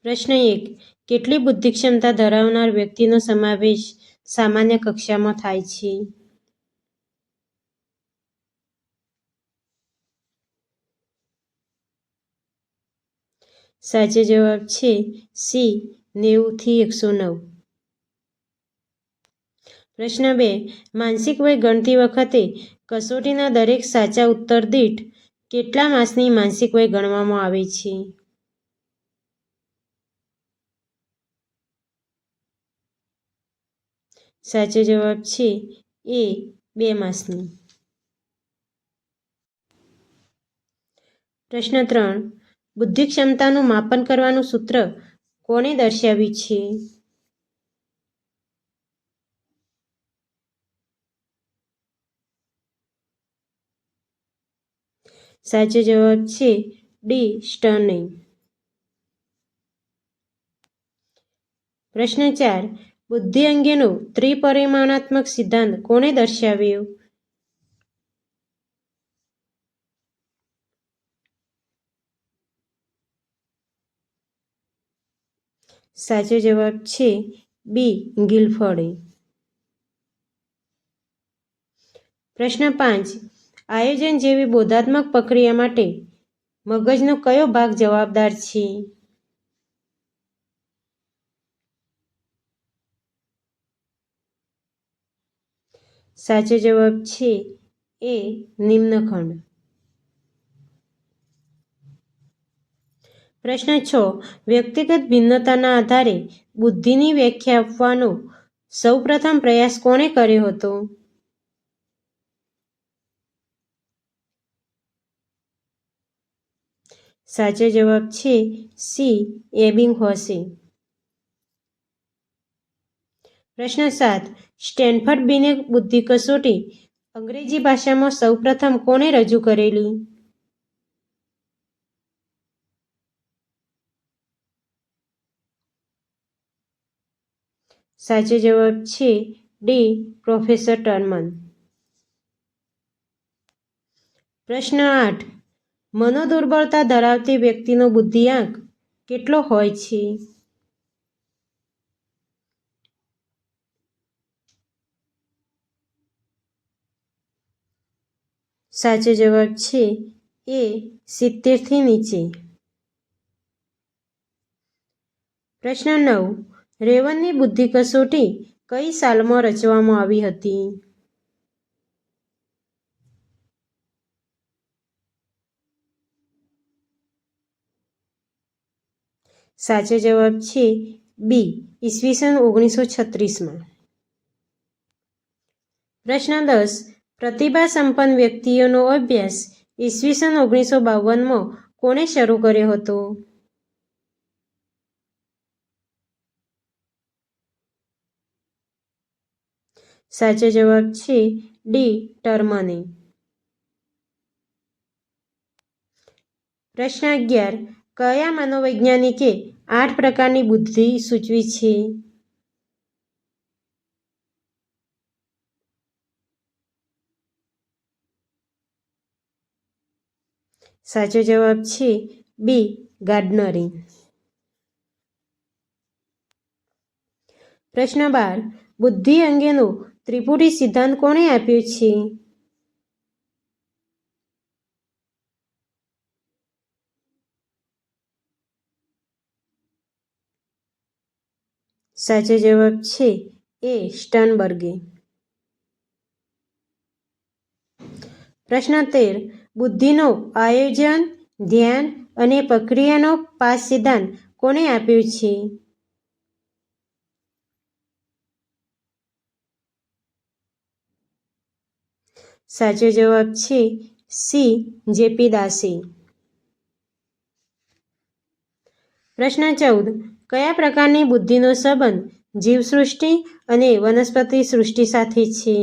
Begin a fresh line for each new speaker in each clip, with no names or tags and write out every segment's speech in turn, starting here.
પ્રશ્ન 1. કેટલી બુદ્ધિ ક્ષમતા ધરાવનાર વ્યક્તિનો સમાવેશ સામાન્ય કક્ષામાં થાય છે? સાચો જવાબ છે સી 90 થી 109. પ્રશ્ન 2. માનસિક વય ગણતી વખતે કસોટીના દરેક સાચા ઉત્તર દીઠ કેટલા માસની માનસિક વય ગણવામાં આવે છે? સાચો જવાબ છે એ 2 માસની. પ્રશ્ન 3. બુદ્ધિ ક્ષમતાનું માપન કરવાનું સૂત્ર કોણે દર્શાવ્યું છે? સાચો જવાબ છે ડી સ્ટર્ને. પ્રશ્ન 4. બુદ્ધિ અંગેનો ત્રિપરિમાણાત્મક સિદ્ધાંત કોણે દર્શાવ્યો? સાચો જવાબ છે બી ગિલફોર્ડે. પ્રશ્ન 5. આયોજન જેવી બોધાત્મક પ્રક્રિયા માટે મગજનો કયો ભાગ જવાબદાર છે? સાચો જવાબ છે એ નિમ્નખંડ. પ્રશ્ન 6. વ્યક્તિગત ભિન્નતાના આધારે બુદ્ધિની વ્યાખ્યા આપવાનો સૌપ્રથમ પ્રયાસ કોણે કર્યો હતો? સાચો જવાબ છે સી એબિંગહોસે. પ્રશ્ન 7. સ્ટેનફર્ડ બિને બુદ્ધિ કસોટી અંગ્રેજી ભાષામાં સૌપ્રથમ કોણે રજૂ કરેલી? સાચો જવાબ છે ડી પ્રોફેસર ટર્મન. પ્રશ્ન 8. મનોદુર્બળતા ધરાવતી વ્યક્તિનો બુદ્ધિઆંક કેટલો હોય છે? સાચો જવાબ છે એ 70 થી નીચે. પ્રશ્ન 9. રેવનની બુદ્ધિ કસોટી કઈ સાલમાં રચવામાં આવી હતી? સાચો જવાબ છે બી ઈસવીસન 1936માં. પ્રશ્ન 10. પ્રતિભા સંપન્ન વ્યક્તિઓનો અભ્યાસ ઈસવીસન 1952માં કોણે શરૂ કર્યો હતો? સાચો જવાબ છે ડી ટર્મને. પ્રશ્ન 11. કયા મનોવૈજ્ઞાનિકે 8 પ્રકારની બુદ્ધિ સૂચવી છે? સાચો જવાબ છે બી ગાર્ડનરે. પ્રશ્ન 12. બુદ્ધિ અંગેનો ત્રિપુટી સિદ્ધાંત કોણે આપ્યો છે? સાચો જવાબ છે એ સ્ટર્નબર્ગે. પ્રશ્ન 13. બુદ્ધિનો આયોજન, ધ્યાન અને પ્રક્રિયાનો 5 સિદ્ધાંત કોણે આપ્યો છે? સાચો જવાબ છે સી જેપી દાસે. પ્રશ્ન 14. કયા પ્રકારની બુદ્ધિનો સંબંધ જીવસૃષ્ટિ અને વનસ્પતિ સૃષ્ટિ સાથે છે?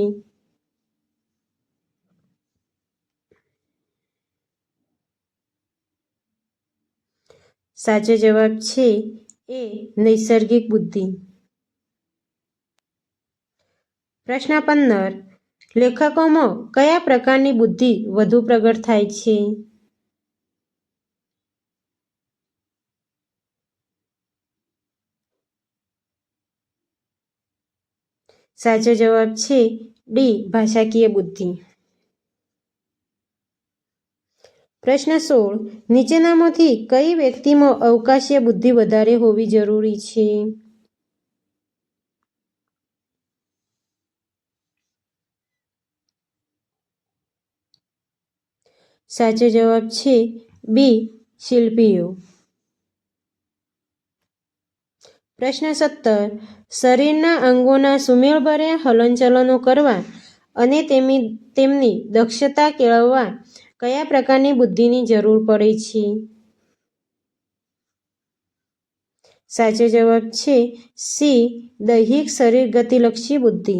સાચો જવાબ છે એ નૈસર્ગિક બુદ્ધિ. પ્રશ્ન 15. લેખકોમાં કયા પ્રકારની બુદ્ધિ વધુ પ્રગટ થાય છે? સાચો જવાબ છે ડી ભાષાકીય બુદ્ધિ. પ્રશ્ન 16. નીચેનામાંથી કઈ વ્યક્તિમાં અવકાશીય બુદ્ધિ વધારે હોવી જરૂરી છે? સાચો જવાબ છે બી શિલ્પીઓ. પ્રશ્ન 17. શરીરના અંગોના સુમેળભર્યા હલનચલનો કરવા અને તેમની દક્ષતા કેળવવા કયા પ્રકારની બુદ્ધિની જરૂર પડે છે? સાચો જવાબ છે સી દૈહિક શરીર ગતિલક્ષી બુદ્ધિ.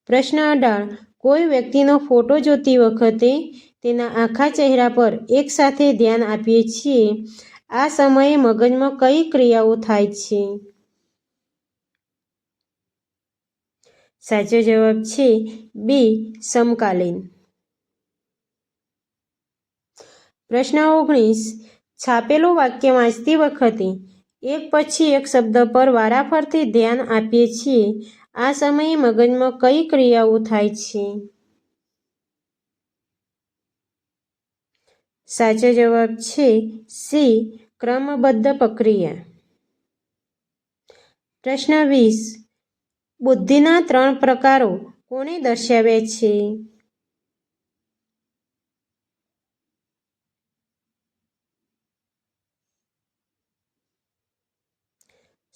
પ્રશ્ન 18. કોઈ વ્યક્તિનો ફોટો જોતી વખતે તેના આખા ચહેરા પર એકસાથે ધ્યાન આપીએ છીએ. આ સમયે મગજમાં કઈ ક્રિયાઓ થાય છે? સાચો જવાબ છે બી સમકાલીન. પ્રશ્ન 19. છાપેલું વાક્ય વાંચતી વખતે એક પછી એક શબ્દ પર વારાફરતી ધ્યાન આપીએ છીએ. આ સમયે મગજમાં કઈ ક્રિયાઓ થાય છે? સાચો જવાબ છે સી ક્રમબદ્ધ પ્રક્રિયા. પ્રશ્ન 20. બુદ્ધિના 3 પ્રકારો કોણે દર્શાવ્યા છે?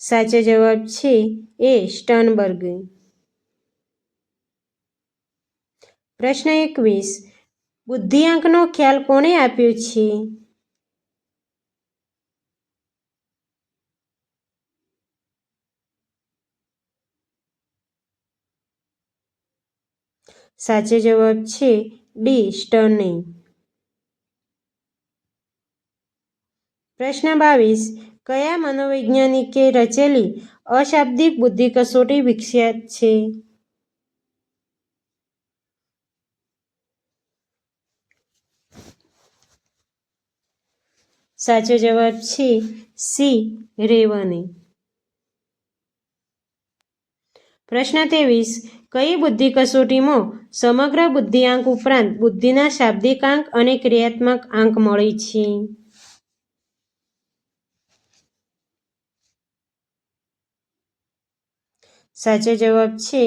સાચો જવાબ છે એ સ્ટર્નબર્ગ. પ્રશ્ન 21. બુદ્ધિઆંકનો ખ્યાલ કોણે આપ્યો છે? સાચો જવાબ છે ડી સ્ટર્ને. પ્રશ્ન 22. કયા મનોવૈજ્ઞાનિકે રચેલી અશાબ્દિક બુદ્ધિ કસોટી વિખ્યાત છે? સાચો જવાબ છે સી રેવને. પ્રશ્ન 23. કઈ બુદ્ધિ કસોટીમાં સમગ્ર બુદ્ધિઆંક ઉપરાંત બુદ્ધિના શાબ્દિક આંક અને ક્રિયાત્મક આંક મળે છે? સાચો જવાબ છે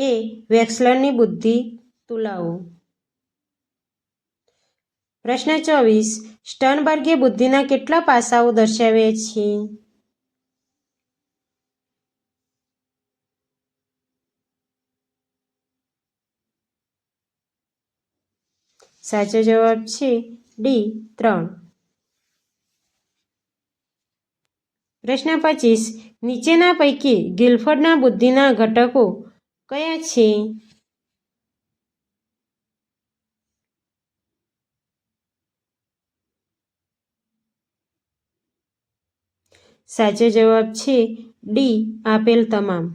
એ વેક્સલરની બુદ્ધિ તુલાઓ. પ્રશ્ન 24. સ્ટર્નબર્ગે બુદ્ધિના કેટલા પાસાઓ દર્શાવ્યા છે? સાચો જવાબ છે ડી 3. પ્રશ્ન 25. નીચેના પૈકી ગિલફર્ડના બુદ્ધિના ઘટકો કયા છે? સાચો જવાબ છે ડી આપેલ તમામ.